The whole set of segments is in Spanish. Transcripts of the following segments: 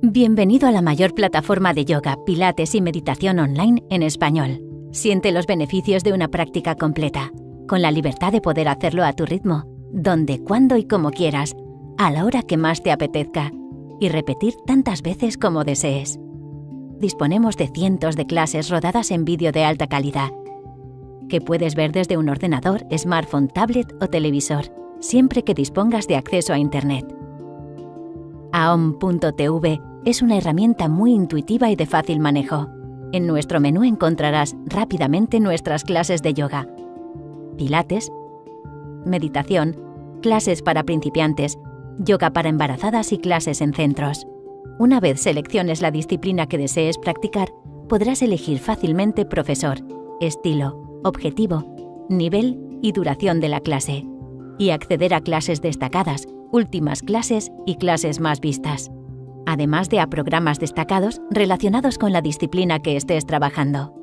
Bienvenido a la mayor plataforma de yoga, pilates y meditación online en español. Siente los beneficios de una práctica completa, con la libertad de poder hacerlo a tu ritmo, donde, cuando y como quieras, a la hora que más te apetezca, y repetir tantas veces como desees. Disponemos de cientos de clases rodadas en vídeo de alta calidad, que puedes ver desde un ordenador, smartphone, tablet o televisor, siempre que dispongas de acceso a Internet. Aom.tv es una herramienta muy intuitiva y de fácil manejo. En nuestro menú encontrarás rápidamente nuestras clases de yoga, pilates, meditación, clases para principiantes, yoga para embarazadas y clases en centros. Una vez selecciones la disciplina que desees practicar, podrás elegir fácilmente profesor, estilo, objetivo, nivel y duración de la clase, y acceder a clases destacadas, últimas clases y clases más vistas, además de a programas destacados relacionados con la disciplina que estés trabajando.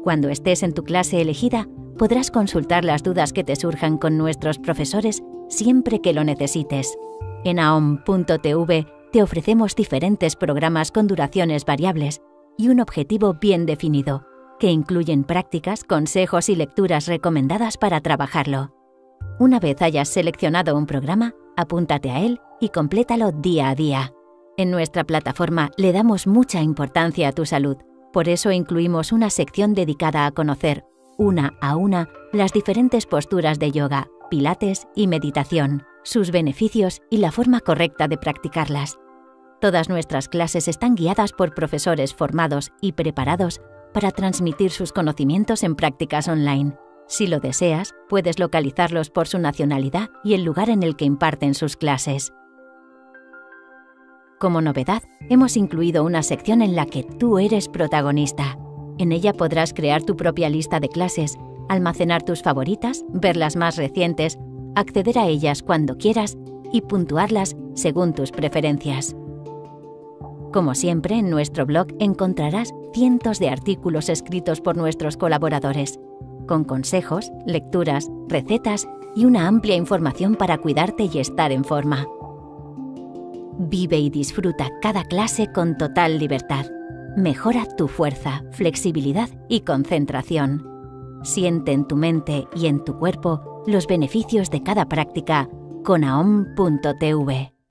Cuando estés en tu clase elegida, podrás consultar las dudas que te surjan con nuestros profesores siempre que lo necesites. En aom.tv te ofrecemos diferentes programas con duraciones variables y un objetivo bien definido, que incluyen prácticas, consejos y lecturas recomendadas para trabajarlo. Una vez hayas seleccionado un programa, apúntate a él y complétalo día a día. En nuestra plataforma le damos mucha importancia a tu salud, por eso incluimos una sección dedicada a conocer, una a una, las diferentes posturas de yoga, pilates y meditación, sus beneficios y la forma correcta de practicarlas. Todas nuestras clases están guiadas por profesores formados y preparados para transmitir sus conocimientos en prácticas online. Si lo deseas, puedes localizarlos por su nacionalidad y el lugar en el que imparten sus clases. Como novedad, hemos incluido una sección en la que tú eres protagonista. En ella podrás crear tu propia lista de clases, almacenar tus favoritas, ver las más recientes, acceder a ellas cuando quieras y puntuarlas según tus preferencias. Como siempre, en nuestro blog encontrarás cientos de artículos escritos por nuestros colaboradores, con consejos, lecturas, recetas y una amplia información para cuidarte y estar en forma. Vive y disfruta cada clase con total libertad. Mejora tu fuerza, flexibilidad y concentración. Siente en tu mente y en tu cuerpo los beneficios de cada práctica con aom.tv.